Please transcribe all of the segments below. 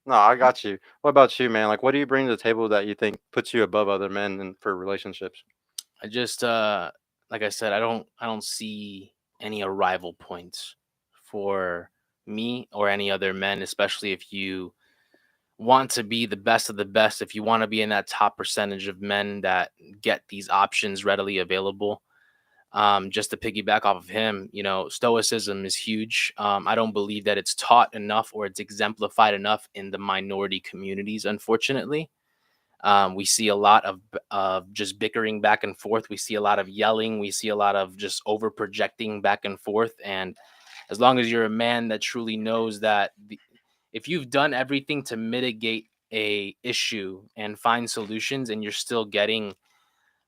No, I got you. What about you, man? Like, what do you bring to the table that you think puts you above other men and for relationships? I just like I said, I don't see any arrival points for me or any other men, especially if you want to be the best of the best, if you want to be in that top percentage of men that get these options readily available. Just to piggyback off of him, Stoicism is huge. I don't believe that it's taught enough or it's exemplified enough in the minority communities, unfortunately. We see a lot of just bickering back and forth. We see a lot of yelling. We see a lot of just over projecting back and forth. And as long as you're a man that truly knows that if you've done everything to mitigate a issue and find solutions, and you're still getting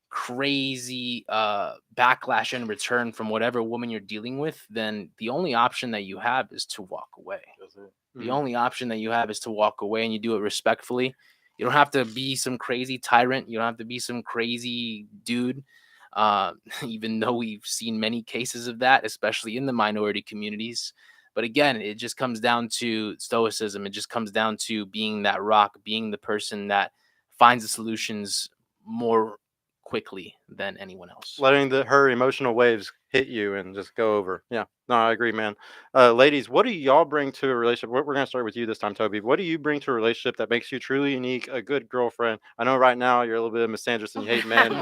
crazy backlash in return from whatever woman you're dealing with, then the only option that you have is to walk away. That's it. The Mm. only option that you have is to walk away, and you do it respectfully. You don't have to be some crazy tyrant. You don't have to be some crazy dude. Uh, Even though we've seen many cases of that, especially in the minority communities. But again, it just comes down to stoicism. It just comes down to being that rock, being the person that finds the solutions more quickly than anyone else. Letting her emotional waves hit you and just go over. Yeah, no, I agree, man. Ladies, what do y'all bring to a relationship? We're gonna start with you this time, Toby. What do you bring to a relationship that makes you truly unique, a good girlfriend? I know right now you're a little bit of a misandrist and you hate men,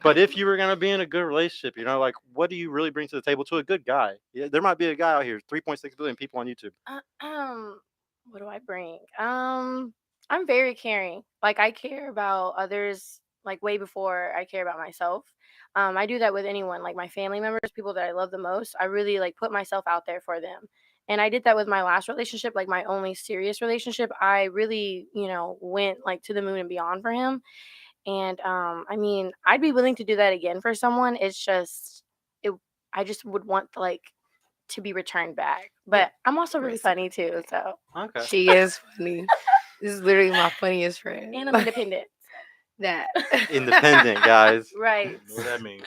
but if you were gonna be in a good relationship, like what do you really bring to the table to a good guy? Yeah, there might be a guy out here, 3.6 billion people on YouTube. Uh, um, what do I bring? I'm very caring. Like I care about others like way before I care about myself. I do that with anyone, like my family members, people that I love the most. I really like put myself out there for them. And I did that with my last relationship, like my only serious relationship. I really, went like to the moon and beyond for him. And I mean, I'd be willing to do that again for someone. It's just it I just would want like to be returned back. But I'm also really funny too, so Okay. She is funny. This is literally my funniest friend. and I'm independent. That. Independent, guys. Right. What that mean?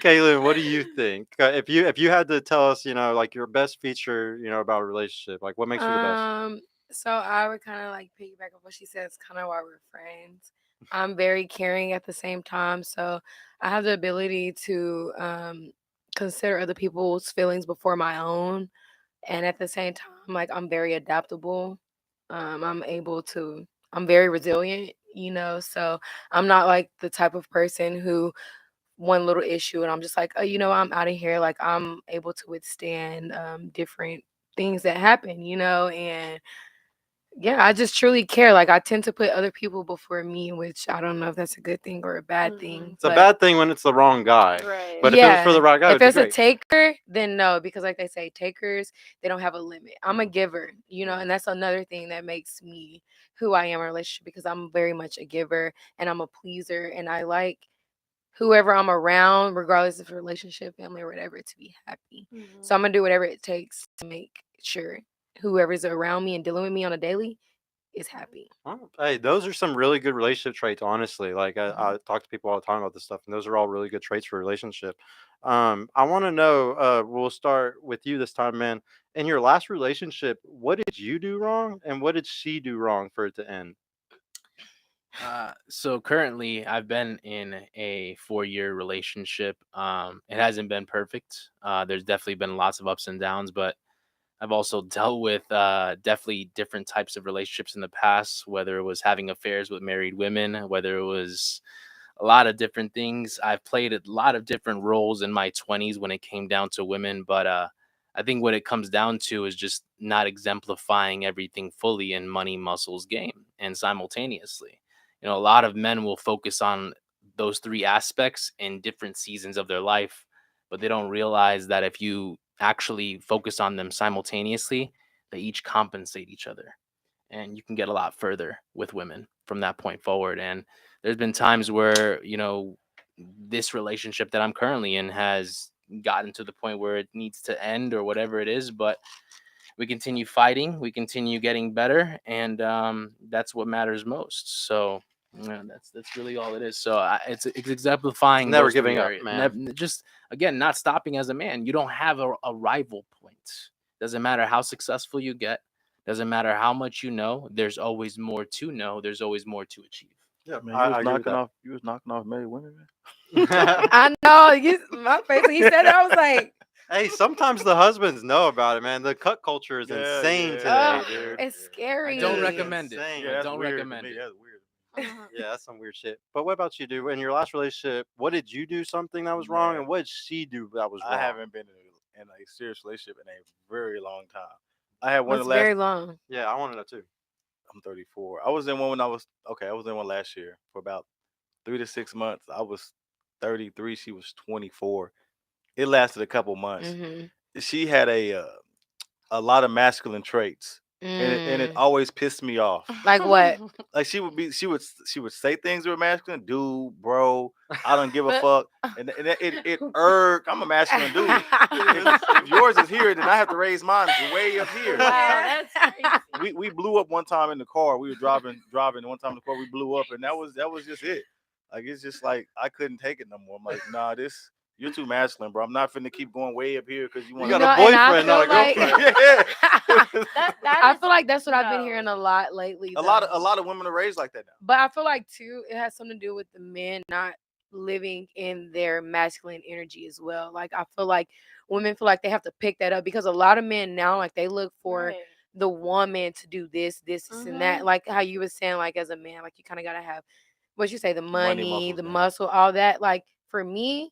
Kaylin, what do you think? If you had to tell us, like your best feature, about a relationship, like what makes you the best? So I would kind of like piggyback on what she says, kind of why we're friends. I'm very caring at the same time, so I have the ability to consider other people's feelings before my own, and at the same time, like I'm very adaptable. I'm able to. I'm very resilient, So I'm not like the type of person who one little issue and I'm just like, oh, I'm out of here. Like I'm able to withstand different things that happen, and yeah, I just truly care. Like I tend to put other people before me, which I don't know if that's a good thing or a bad thing. Mhm. It's a But bad thing when it's the wrong guy, Right. but if it was for yeah, the right guy, if it'd be it's a great. taker, then no, because like they say, takers, they don't have a limit. I'm a Mhm. giver, and that's another thing that makes me who I am in a relationship because I'm very much a giver and I'm a pleaser and I like whoever I'm around, regardless of relationship, family, or whatever, to be happy. So Mhm. I'm gonna do whatever it takes to make sure whoever's around me and dealing with me on a daily is happy. Oh, hey, those are some really good relationship traits, honestly. Like Mhm. I talk to people all the time about this stuff, and those are all really good traits for a relationship. I want to know. We'll start with you this time, man. In your last relationship, what did you do wrong, and what did she do wrong for it to end? So currently, I've been in a 4-year relationship. It hasn't been perfect. There's definitely been lots of ups and downs, but I've also dealt with definitely different types of relationships in the past, whether it was having affairs with married women, whether it was a lot of different things. I've played a lot of different roles in my 20s when it came down to women, but I think what it comes down to is just not exemplifying everything fully in money, muscles, game, and simultaneously. A lot of men will focus on those three aspects in different seasons of their life, but they don't realize that if you actually focus on them simultaneously, they each compensate each other. And you can get a lot further with women from that point forward. And there's been times where, this relationship that I'm currently in has gotten to the point where it needs to end or whatever it is, but we continue fighting, we continue getting better, and that's what matters most. So yeah, that's really all it is. So it's exemplifying Never those three giving up, areas. man. Just again, not stopping as a man. You don't have a rival point. Doesn't matter how successful you get. Doesn't matter how much you know, there's always more to know. There's always more to achieve. Yeah, Man, I agree with that. you was knocking off married women, man. I know. My face when he said that, I was like, Hey, sometimes the husbands know about it, man. The cut culture is Yeah, insane yeah, today, ugh, dude. it's yeah. scary. I don't It is recommend it. insane. Yeah, I that's don't weird recommend to me. it. That's weird. Yeah, that's some weird shit. But what about you, dude? In your last relationship, what did you do something that was wrong, Man, and what did she do that was I wrong? haven't been in a serious relationship in a very long time. I had one of That's the last. very long. Yeah, I want to know too. I'm 34. I was in one when I was okay. I was in one last year for about 3 to 6 months. I was 33. She was 24. It lasted a couple months. Mm-hmm. She had a lot of masculine traits, and it always pissed me off. Like what? Like she would say things that were masculine, dude, bro. I don't give a fuck, and it irked. I'm a masculine dude. If yours is here, then I have to raise mine way up here. Wow, that's crazy. We blew up one time in the car. We were driving one time in the car. We blew up, and that was just it. Like it's just like I couldn't take it no more. I'm like, nah, you're too masculine, bro. I'm not finna keep going way up here because you want You to. got a and I boyfriend, not a feel like- girlfriend. That I is feel like that's what I've been no. hearing a lot lately. a though. lot of women are raised like that now. But I feel like too, it has something to do with the men not living in their masculine energy as well. Like I feel like women feel like they have to pick that up because a lot of men now, like they look for Right. the woman to do this, and that. Like how you were saying, like as a man, like you kind of gotta have what you say, the money, muscles, the man. muscle, all that. Like for me,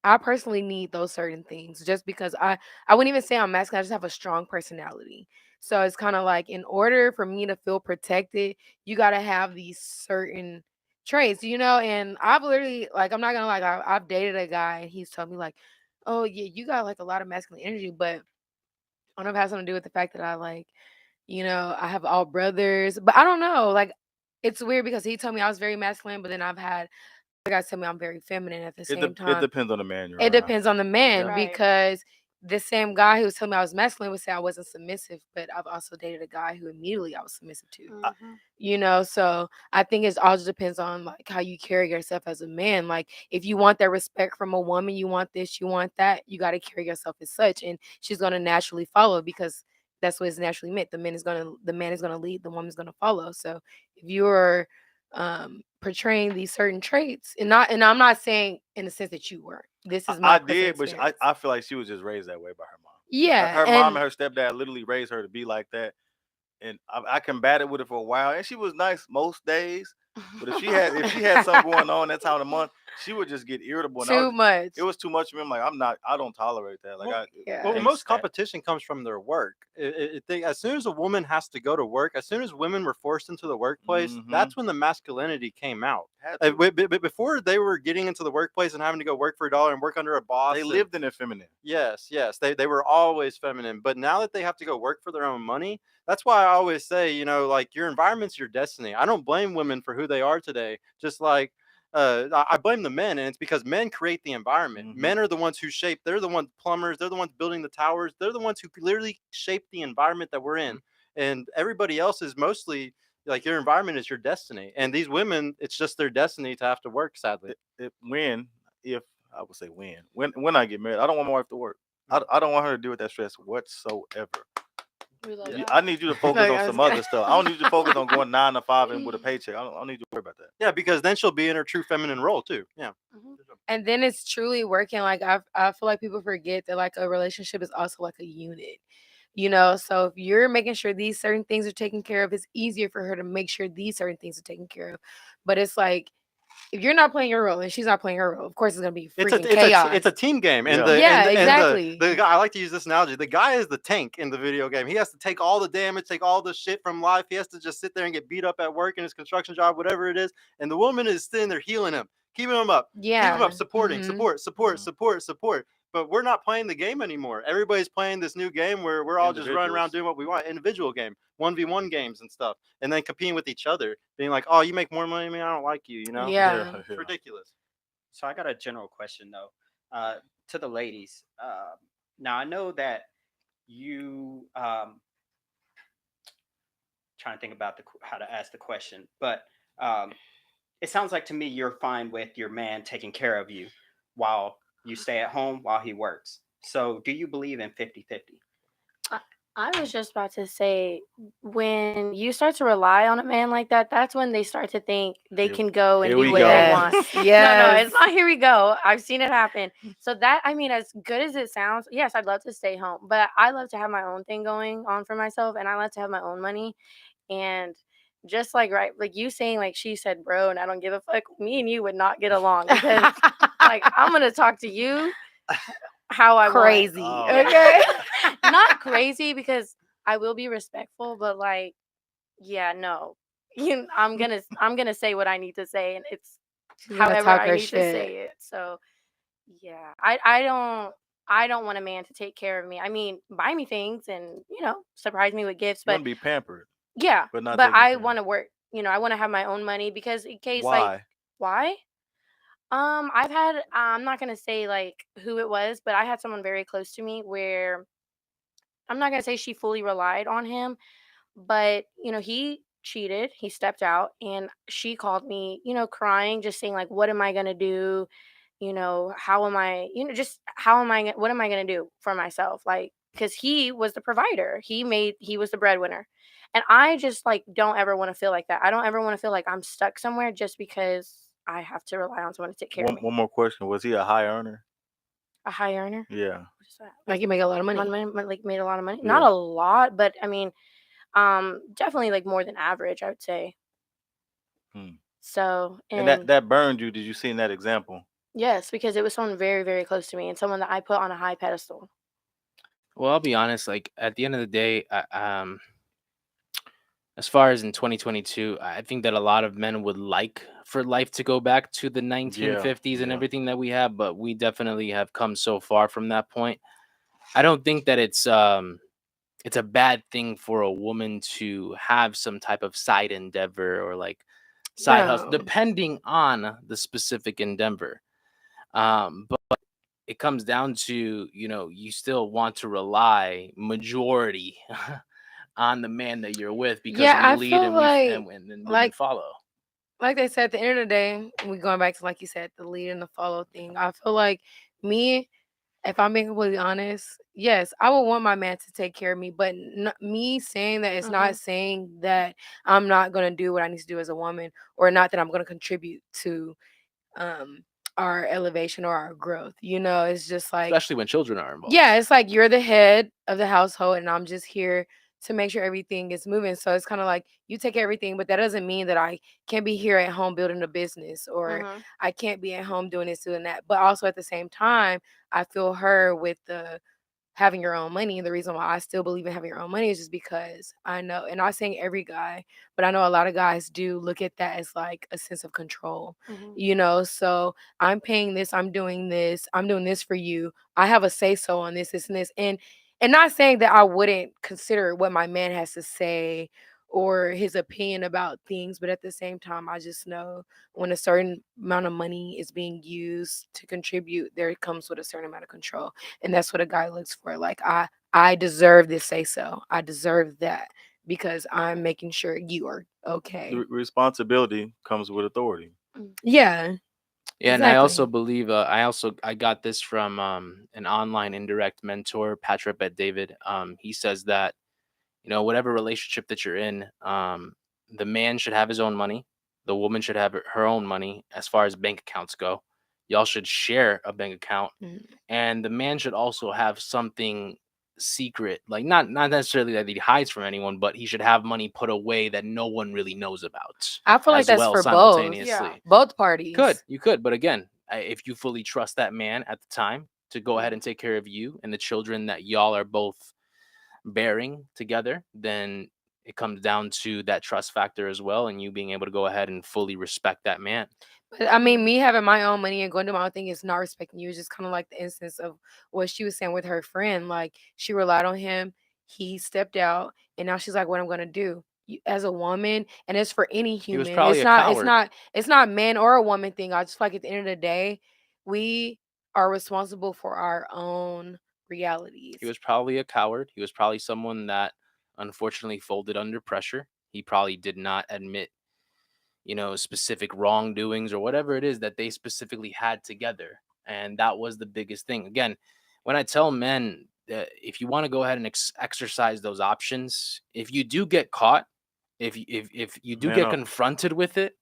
I personally need those certain things just because I wouldn't even say I'm masculine. I just have a strong personality. So it's kind of like in order for me to feel protected, you got to have these certain traits, And I've literally like I'm not gonna like I've dated a guy and he's told me like, oh yeah, you got like a lot of masculine energy, but I don't know if it has something to do with the fact that I like, I have all brothers, but I don't know. Like it's weird because he told me I was very masculine, but then I've had other guys tell me I'm very feminine at the same It time. depends on the man you're It around. depends on the man Right. because the same guy who was telling me I was masculine would say I wasn't submissive, but I've also dated a guy who immediately I was submissive to. So I think it all just depends on like how you carry yourself as a man. Like if you want that respect from a woman, you want this, you want that, you got to carry yourself as such, and she's gonna naturally follow because that's what it's naturally meant. The man is gonna lead, the woman's gonna follow. So if you're portraying these certain traits, and I'm not saying in the sense that you were. This is my I did, but experience. I feel like she was just raised that way by her mom. Yeah, Her mom and her stepdad literally raised her to be like that. And I combated with it for a while, and she was nice most days. But if she had something going on that time of the month, she would just get irritable. And too much. it was too much for me. I'm like, I don't tolerate that. Like, Yeah. Well, can't most stand- competition comes from their work. As soon as a woman has to go to work, as soon as women were forced into the workplace, Mhm. that's when the masculinity came out. Had to. But before they were getting into the workplace and having to go work for $1 and work under a boss, They lived in their feminine. Yes, they were always feminine. But now that they have to go work for their own money, that's why I always say, like your environment's your destiny. I don't blame women for who they are today. Just like I blame the men, and it's because men create the environment. Mhm. Men are the ones who shape. They're the ones plumbers. They're the ones building the towers. They're the ones who literally shape the environment that we're in. And everybody else is mostly like your environment is your destiny. And these women, it's just their destiny to have to work. Sadly, If I would say when I get married, I don't want my wife to work. I don't want her to deal with that stress whatsoever. We love Yeah. that. I need you to focus Like, on I was some gonna- other stuff. I don't need you to focus on going 9 to 5 and with a paycheck. I don't need you to worry about that. yeah, because then she'll be in her true feminine role too. Yeah. And then it's truly working. Like I feel like people forget that like a relationship is also like a unit. So if you're making sure these certain things are taken care of, it's easier for her to make sure these certain things are taken care of. But it's like if you're not playing your role and she's not playing her role, of course it's gonna be freaking chaos. It's a team game, and Yeah. Exactly. the guy, I like to use this analogy. The guy is the tank in the video game. He has to take all the damage, take all the shit from life. He has to just sit there and get beat up at work in his construction job, whatever it is. And the woman is sitting there healing him, keeping him up, keeping him up, supporting, Mhm. support. But we're not playing the game anymore. Everybody's playing this new game where we're all just running around Individuals. doing what we want. Individual game, 1v1 games and stuff, and then competing with each other, being like, "Oh, you make more money than me. I don't like you." Yeah. It's ridiculous. So I got a general question though, to the ladies. Now I know that you trying to think about how to ask the question, but it sounds like to me you're fine with your man taking care of you while you stay at home while he works. So do you believe in 50-50? I was just about to say, when you start to rely on a man like that, that's when they start to think they Here, can go and here do we what go. they want. Yes. No, no, Yes. it's not here we go. I've seen it happen. So that, I mean, as good as it sounds, yes, I'd love to stay home, but I love to have my own thing going on for myself, and I love to have my own money. And just like, right, like you saying, like she said, bro, and I don't give a fuck. Me and you would not get along because, like, I'm gonna talk to you how I want. Crazy. Oh, Okay. Not crazy because I will be respectful, but like, yeah, no. I'm gonna say what I need to say, and it's She's gonna however talk I her need to say shit. it. So yeah, I don't want a man to take care of me. I mean, buy me things and surprise me with gifts, you want but to be pampered, yeah, but not but taken I care of. want to work. I want to have my own money because in case like Why? why? I've had I'm not gonna say like who it was, but I had someone very close to me where I'm not gonna say she fully relied on him, but he cheated. He stepped out, and she called me, crying, just saying like, "What am I gonna do? How am I? Just how am I? What am I gonna do for myself? Like, because he was the provider. He was the breadwinner, and I just like don't ever want to feel like that. I don't ever want to feel like I'm stuck somewhere just because I have to rely on someone to take care of One me. one more question: was he a high earner? A high earner. Yeah. What is that? Like you make a lot of money. Like made a lot of money. Not Yeah. a lot, but I mean, definitely like more than average, I would say. Hmm. So, And that and that burned you. Did you see in that example? yes, because it was someone very, very close to me and someone that I put on a high pedestal. Well, I'll be honest. Like at the end of the day, as far as in 2022, I think that a lot of men would like for life to go back to the Yeah. 1950s and Yeah. everything that we have, but we definitely have come so far from that point. I don't think that it's a bad thing for a woman to have some type of side endeavor or like side hustle, No. depending on the specific endeavor. But it comes down to, you still want to rely majority on the man that you're with because Yeah, we I lead feel and we like and women like follow. like they said, at the end of the day, we going back to like you said, the lead and the follow thing. I feel like me, if I'm being completely honest, yes, I would want my man to take care of me, but me saying that it's Hmm. not saying that I'm not gonna do what I need to do as a woman, or not that I'm gonna contribute to um our elevation or our growth. It's just like, Especially when children are involved. yeah, it's like you're the head of the household and I'm just here to make sure everything is moving. So it's kind of like you take everything, but that doesn't mean that I can't be here at home building a business, or Hmm. I can't be at home doing this, doing that. But also at the same time, I feel her with the having your own money. And the reason why I still believe in having your own money is just because I know, and not saying every guy, but I know a lot of guys do look at that as like a sense of control, Hmm. So I'm paying this, I'm doing this for you. I have a say so on this, and this. And not saying that I wouldn't consider what my man has to say or his opinion about things, but at the same time, I just know when a certain amount of money is being used to contribute, there comes with a certain amount of control. And that's what a guy looks for. Like I deserve this say so. I deserve that because I'm making sure you are okay. Responsibility comes with authority. Yeah, Yeah, and I also exactly. believe I got this from an online indirect mentor, Patrick Bet David. He says that whatever relationship that you're in, the man should have his own money, the woman should have her own money. As far as bank accounts go, y'all should share a bank account, Mm. and the man should also have something secret, like not necessarily that he hides from anyone, but he should have money put away that no one really knows about I feel like as that's well for both, Yeah. simultaneously. both parties. You could, but again, if you fully trust that man at the time to go ahead Mhm. and take care of you and the children that y'all are both bearing together, then it comes down to that trust factor as well, and you being able to go ahead and fully respect that man. But I mean, me having my own money and going to my own thing is not respecting you. It's just kind of like the instance of what she was saying with her friend. Like she relied on him, he stepped out, and now she's like, "What I'm gonna do?" As a woman, and it's for any He was human. probably It's a not. It's coward. not. It's not man or a woman thing. I just feel like at the end of the day, we are responsible for our own He realities. was probably a coward. He was probably someone that unfortunately folded under pressure. He probably did not admit, specific wrongdoings or whatever it is that they specifically had together. And that was the biggest thing. Again, when I tell men if you want to go ahead and exercise those options, if you do get caught, if you do Man get up. confronted with it,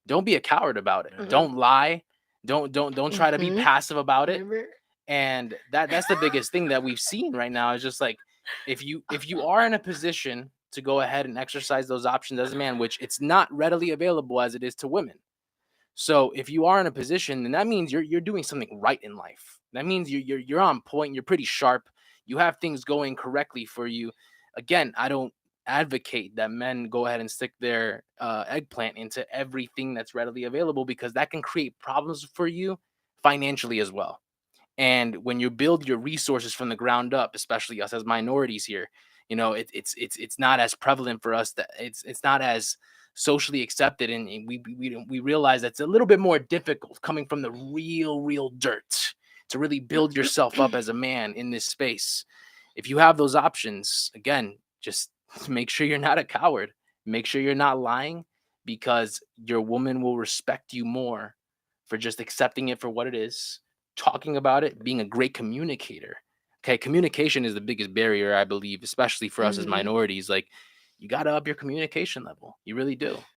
don't be a coward about it. Mhm. Don't lie. Don't try to be Mhm. passive about it. Remember? And that's the biggest thing that we've seen right now is just like if you are in a position to go ahead and exercise those options as a man, which it's not readily available as it is to women. So if you are in a position, then that means you're doing something right in life. That means you're on point. You're pretty sharp. You have things going correctly for you. Again, I don't advocate that men go ahead and stick their eggplant into everything that's readily available because that can create problems for you financially as well. And when you build your resources from the ground up, especially us as minorities here, it's not as prevalent for us that it's not as socially accepted, and we realize that's a little bit more difficult coming from the real dirt to really build yourself up as a man in this space. If you have those options, again, just make sure you're not a coward. Make sure you're not lying because your woman will respect you more for just accepting it for what it is, talking about it, being a great communicator. Okay, communication is the biggest barrier, I believe, especially for us as Mhm. minorities. Like, you got to up your communication level. You really do.